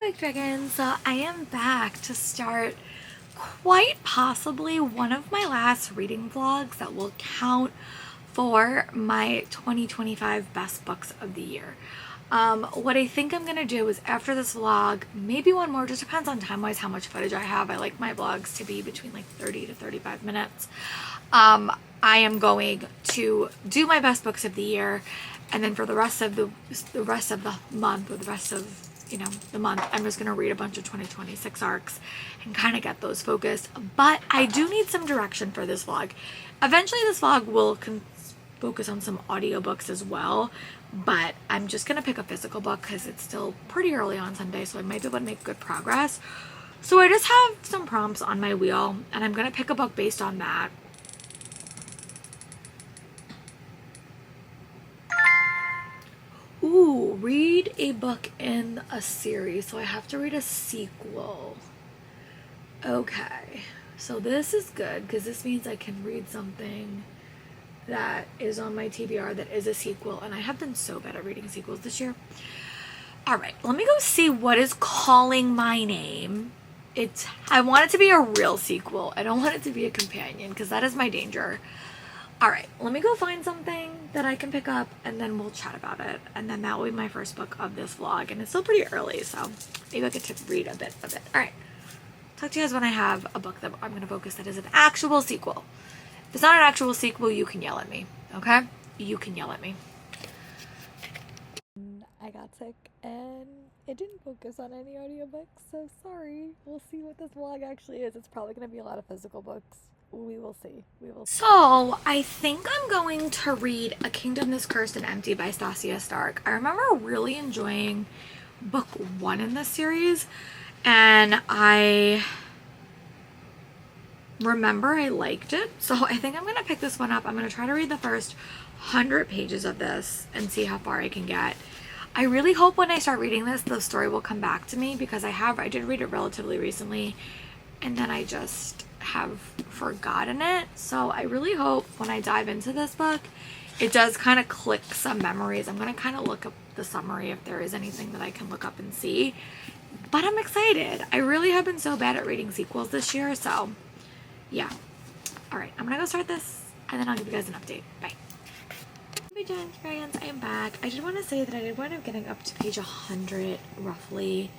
Hi Dragons, so I am back to start quite possibly one of my last reading vlogs that will count for my 2025 best books of the year. What I think I'm gonna do is after this vlog, maybe one more, just depends on time wise how much footage I have. I like my vlogs to be between like 30 to 35 minutes. I am going to do my best books of the year, and then for the rest of the month, or the rest of the month, I'm just gonna read a bunch of 2026 arcs and kind of get those focused. But I do need some direction for this vlog. Eventually this vlog will focus on some audiobooks as well, but I'm just gonna pick a physical book because it's still pretty early on Sunday, so I might be able to make good progress. So I just have some prompts on my wheel and I'm gonna pick a book based on that. Ooh, read a book in a series. So I have to read a sequel. Okay, so this is good because this means I can read something that is on my TBR that is a sequel, and I have been so bad at reading sequels this year. All right, let me go see what is calling my name. I want it to be a real sequel. I don't want it to be a companion because that is my danger. All right, let me go find something that I can pick up and then we'll chat about it. And then that will be my first book of this vlog. And it's still pretty early, so maybe I get to read a bit of it. All right, talk to you guys when I have a book that I'm going to focus that is an actual sequel. If it's not an actual sequel, you can yell at me, okay? You can yell at me. I got sick and it didn't focus on any audiobooks, so sorry. We'll see what this vlog actually is. It's probably going to be a lot of physical books. We will see. So, I think I'm going to read A Kingdom This Cursed and Empty by Stasia Stark. I remember really enjoying book 1 in this series, and I remember I liked it. So I think I'm going to pick this one up. I'm going to try to read the first 100 pages of this and see how far I can get. I really hope when I start reading this, the story will come back to me because I did read it relatively recently and then I just have forgotten it. So I really hope when I dive into this book, it does kind of click some memories. I'm going to kind of look up the summary if there is anything that I can look up and see. But I'm excited. I really have been so bad at reading sequels this year, so yeah. All right, I'm going to go start this and then I'll give you guys an update. Bye. Hey friends, I am back. I did want to say that I did wind up getting up to page 100 roughly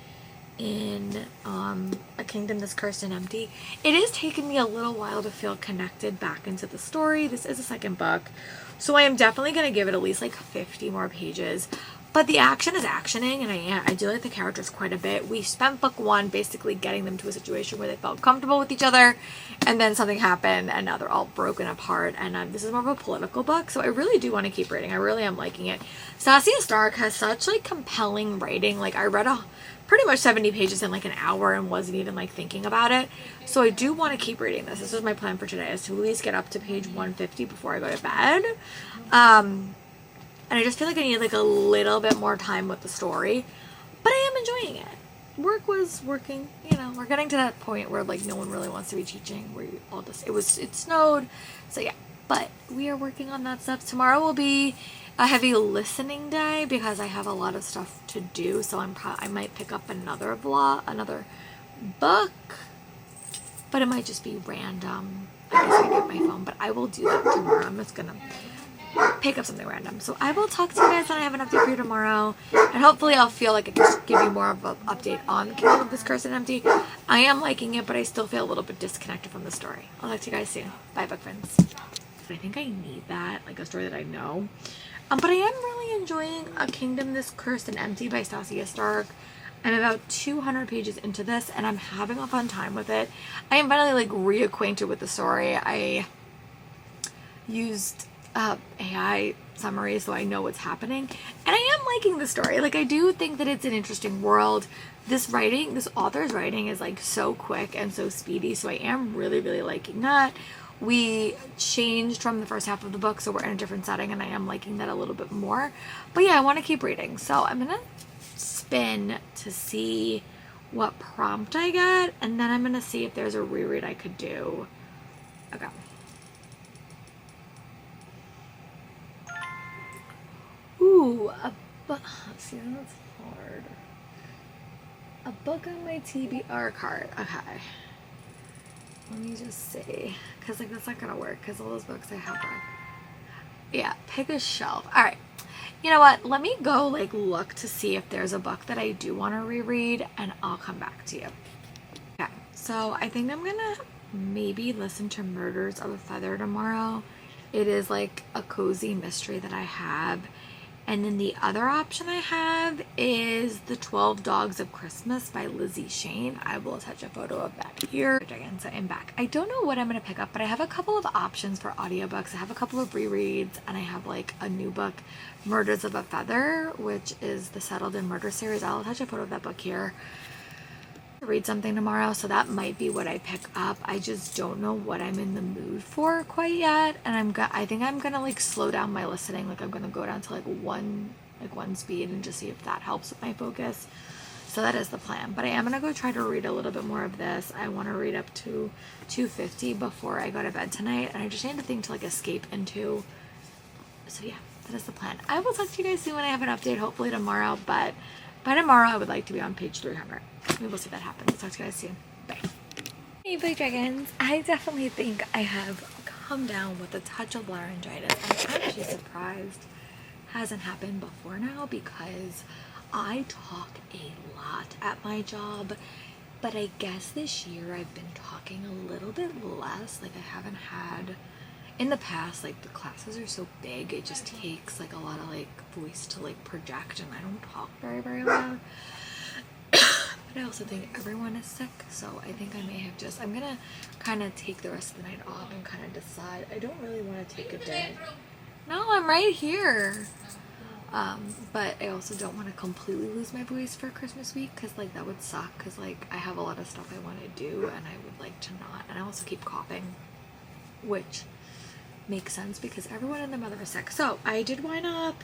in A Kingdom This Cursed and Empty. It has taken me a little while to feel connected back into the story. This is a second book, so I am definitely going to give it at least like 50 more pages. But the action is actioning, and I do like the characters quite a bit. We spent book 1 basically getting them to a situation where they felt comfortable with each other, and then something happened, and now they're all broken apart. And this is more of a political book, so I really do want to keep reading. I really am liking it. Stasia Stark has such like compelling writing. Like I read pretty much 70 pages in like an hour and wasn't even like thinking about it. So I do want to keep reading this. This is my plan for today, is to at least get up to page 150 before I go to bed. And I just feel like I need like a little bit more time with the story, but I am enjoying it. Work was working, we're getting to that point where like no one really wants to be teaching. It snowed, so yeah, but we are working on that stuff. Tomorrow will be a heavy listening day because I have a lot of stuff to do, so I might pick up another book, but it might just be random. I guess I get my phone, but I will do that tomorrow. I'm just gonna pick up something random. So I will talk to you guys when I have an update for you tomorrow, and hopefully I'll feel like I can just give you more of an update on The Kingdom This Cursed and Empty. I am liking it, but I still feel a little bit disconnected from the story. I'll talk to you guys soon. Bye, book friends. I think I need that, like a story that I know. But I am really enjoying A Kingdom This Cursed and Empty by Stasia Stark. I'm about 200 pages into this, and I'm having a fun time with it. I am finally like reacquainted with the story. I used AI summary so I know what's happening, and I am liking the story. Like I do think that it's an interesting world. This author's writing is like so quick and so speedy, so I am really, really liking that. We changed from the first half of the book, so we're in a different setting, and I am liking that a little bit more. But yeah, I want to keep reading, so I'm gonna spin to see what prompt I get, and then I'm gonna see if there's a reread I could do. Okay. Ooh, see, that's hard. A book on my TBR card. Okay. Let me just see. Because, like, that's not going to work. Because all those books I have are... Yeah, pick a shelf. Alright. You know what? Let me go, like, look to see if there's a book that I do want to reread. And I'll come back to you. Okay. So, I think I'm going to maybe listen to Murders of a Feather tomorrow. It is, like, a cozy mystery that I have. And then the other option I have is The 12 Dogs of Christmas by Lizzie Shane. I will attach a photo of that here. So I'm back. I don't know what I'm going to pick up, but I have a couple of options for audiobooks. I have a couple of rereads, and I have like a new book, Murders of a Feather, which is the Settled in Murder series. I'll attach a photo of that book here. Read something tomorrow, so that might be what I pick up. I just don't know what I'm in the mood for quite yet, and I think I'm gonna like slow down my listening. Like I'm gonna go down to like one speed and just see if that helps with my focus. So that is the plan. But I am gonna go try to read a little bit more of this. I want to read up to 250 before I go to bed tonight, and I just need a thing to like escape into. So yeah, that is the plan. I will talk to you guys soon when I have an update, hopefully tomorrow, but by tomorrow I would like to be on page 300. We will see that happen. I'll talk to you guys soon. Bye. Hey, Boy Dragons. I definitely think I have come down with a touch of laryngitis. I'm actually surprised hasn't happened before now because I talk a lot at my job, but I guess this year I've been talking a little bit less. Like I haven't had in the past, like the classes are so big, it just takes like a lot of like voice to like project, and I don't talk very loud. But I also think everyone is sick, so I think I may have just, I'm gonna kind of take the rest of the night off and kind of decide. I don't really want to take a day. No, I'm right here. But I also don't want to completely lose my voice for Christmas week, because like that would suck, because like I have a lot of stuff I want to do and I would like to not, and I also keep coughing, which makes sense because everyone and their mother is sick. So I did wind up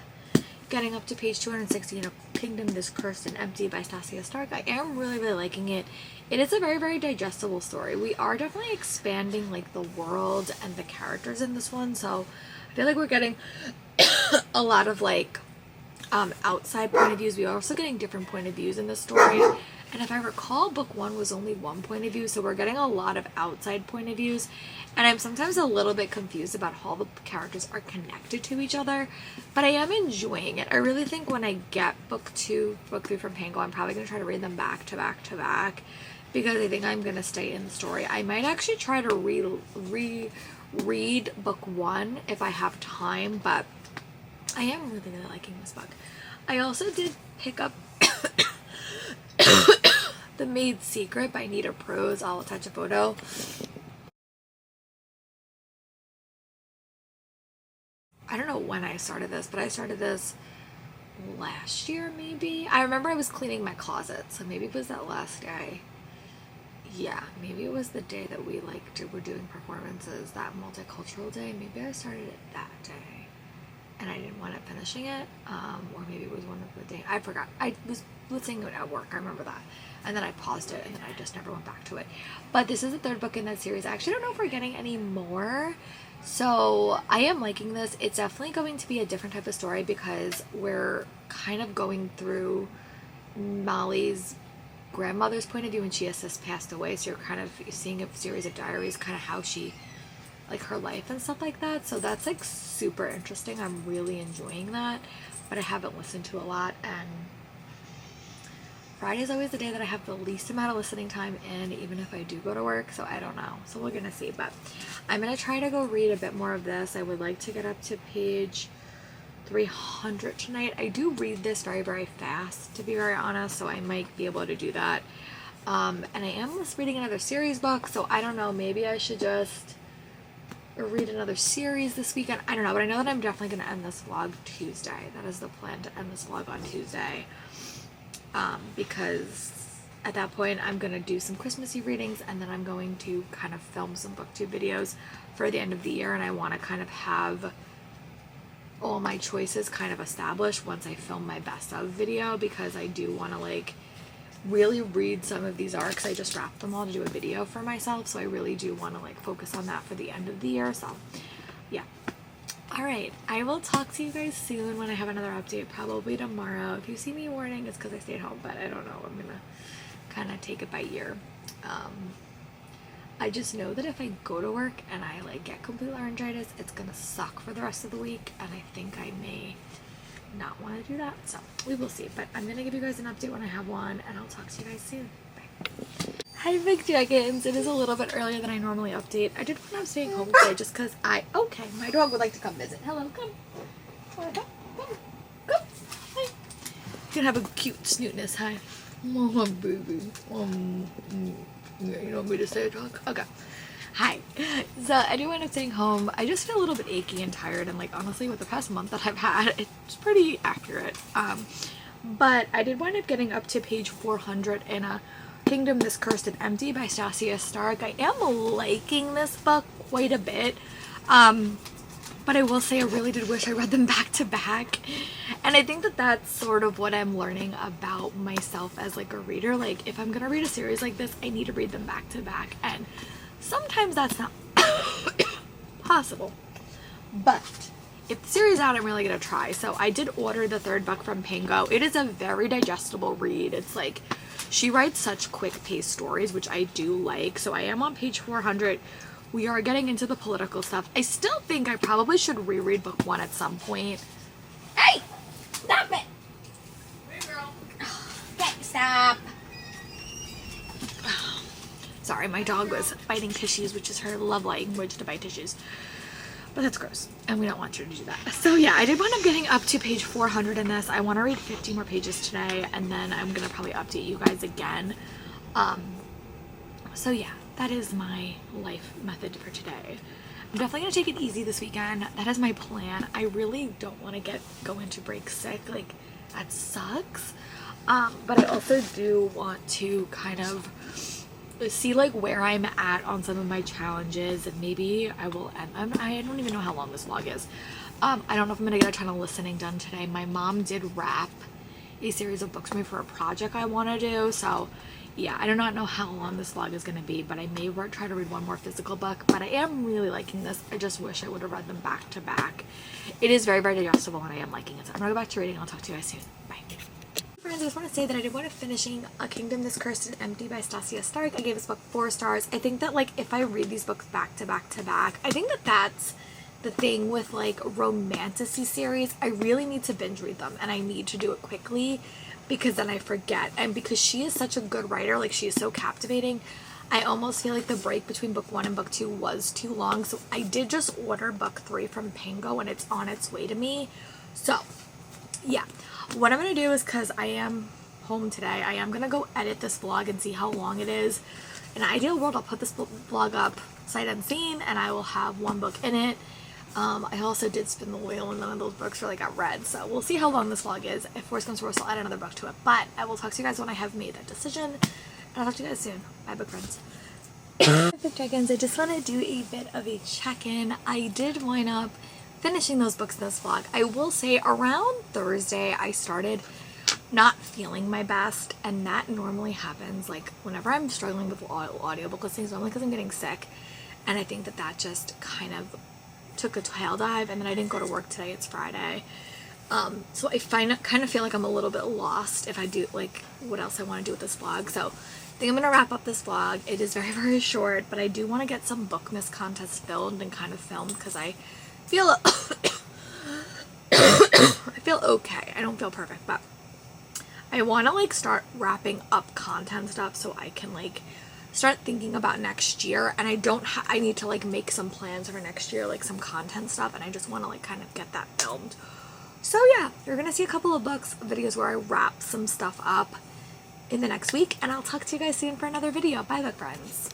getting up to page 260, Kingdom Is Cursed and Empty by Stasia Stark. I am really liking it. It is a very digestible story. We are definitely expanding like the world and the characters in this one, so I feel like we're getting a lot of like outside point of views. We are also getting different point of views in the story, and if I recall, book one was only one point of view, so we're getting a lot of outside point of views, and I'm sometimes a little bit confused about how the characters are connected to each other, but I am enjoying it. I really think when I get book 2, book 3 from Pango, I'm probably going to try to read them back to back because I think I'm going to stay in the story. I might actually try to reread book 1 if I have time, but I am really liking this book. I also did pick up The Maid's Secret by Nita Prose. I'll attach a photo. I don't know when I started this, but I started this last year maybe. I remember I was cleaning my closet, so maybe it was that last day. Yeah, maybe it was the day that we were doing performances, that multicultural day. Maybe I started it that day and I didn't wind up finishing it, or maybe it was one of the days. I forgot. I was listening to it at work, I remember that, and then I paused it and then I just never went back to it. But this is the third book in that series. I actually don't know if we're getting any more, so I am liking this. It's definitely going to be a different type of story because we're kind of going through Molly's grandmother's point of view when she has just passed away, so you're kind of seeing a series of diaries, kind of how she, like her life and stuff like that. So that's like super interesting. I'm really enjoying that, but I haven't listened to a lot, and Friday is always the day that I have the least amount of listening time in, even if I do go to work, so I don't know. So we're gonna see, but I'm gonna try to go read a bit more of this. I would like to get up to page 300 tonight. I do read this very fast, to be very honest, so I might be able to do that. And I am just reading another series book, so I don't know, maybe I should just read another series this weekend. I don't know, but I know that I'm definitely going to end this vlog Tuesday. That is the plan, to end this vlog on Tuesday. Because at that point I'm going to do some Christmassy readings, and then I'm going to kind of film some booktube videos for the end of the year, and I want to kind of have all my choices kind of established once I film my best of video, because I do want to like really read some of these arcs. I just wrapped them all to do a video for myself, so I really do want to like focus on that for the end of the year. So yeah, all right, I will talk to you guys soon when I have another update, probably tomorrow. If you see me warning, it's because I stayed home, but I don't know, I'm gonna kind of take it by ear. I just know that if I go to work and I like get complete laryngitis, it's gonna suck for the rest of the week, and I think I may not want to do that, so we will see. But I'm gonna give you guys an update when I have one, and I'll talk to you guys soon. Bye. Hi Big Dragons, it is a little bit earlier than I normally update. I did when I'm staying home today just because okay, my dog would like to come visit. Hello, come. Wanna come? Come. Hi. You can have a cute snootness. Hi. Oh, baby. You want me to say a talk? Okay. Hi. So I do end up staying home. I just feel a little bit achy and tired, and like honestly with the past month that I've had, it's pretty accurate. But I did wind up getting up to page 400 in a Kingdom This Cursed and Empty by Stasia Stark. I am liking this book quite a bit. But I will say I really did wish I read them back to back. And I think that that's sort of what I'm learning about myself as like a reader. Like if I'm gonna read a series like this, I need to read them back to back. And sometimes that's not possible. But if the series out, I'm really gonna try. So I did order the third book from Pango. It is a very digestible read. It's like she writes such quick paced stories, which I do like. So I am on page 400. We are getting into the political stuff. I still think I probably should reread book 1 at some point. Hey! Stop it! Hey, girl. Okay, stop. Sorry, my dog was biting tissues, which is her love language, to bite tissues. But that's gross, and we don't want her to do that. So yeah, I did wind up getting up to page 400 in this. I want to read 50 more pages today, and then I'm going to probably update you guys again. So yeah. That is my life method for today. I'm definitely going to take it easy this weekend. That is my plan. I really don't want to go into break sick. Like, that sucks. But I also do want to kind of see like where I'm at on some of my challenges, and maybe I will end. I don't even know how long this vlog is. I don't know if I'm going to get a ton of listening done today. My mom did wrap a series of books for me for a project I want to do, so yeah, I do not know how long this vlog is going to be, but I may try to read one more physical book. But I am really liking this. I just wish I would have read them back to back. It is very, very digestible, and I am liking it. So I'm going to go back to reading. I'll talk to you guys soon. Bye. Friends, I just want to say that I did want to finishing A Kingdom This Cursed and Empty by Stasia Stark. I gave this book 4 stars. I think that like if I read these books back to back to back, I think that that's the thing with like romantasy series. I really need to binge read them, and I need to do it quickly, because then I forget. And because she is such a good writer, like she is so captivating, I almost feel like the break between book 1 and book 2 was too long. So I did just order book 3 from Pango, and it's on its way to me. So yeah, what I'm gonna do is, because I am home today, I am gonna go edit this vlog and see how long it is. In an ideal world, I'll put this vlog up sight unseen, and I will have one book in it. I also did spin the wheel, and none of those books really got read, so we'll see how long this vlog is. If worse comes to worse, I'll add another book to it, but I will talk to you guys when I have made that decision, and I'll talk to you guys soon. Bye, book friends. Big Dragons, I just want to do a bit of a check-in. I did wind up finishing those books in this vlog. I will say around Thursday, I started not feeling my best, and that normally happens like whenever I'm struggling with audiobook listings, normally because I'm getting sick, and I think that that just kind of took a tail dive, and then I didn't go to work today. It's Friday, so I kind of feel like I'm a little bit lost if I do like what else I want to do with this vlog. So I think I'm gonna wrap up this vlog. It is very, very short, but I do want to get some Bookmas contests filmed and kind of filmed, because I feel I feel okay. I don't feel perfect, but I want to like start wrapping up content stuff so I can like start thinking about next year. And I need to like make some plans for next year, like some content stuff, and I just want to like kind of get that filmed. So yeah, you're gonna see a couple of videos where I wrap some stuff up in the next week, and I'll talk to you guys soon for another video. Bye, book friends.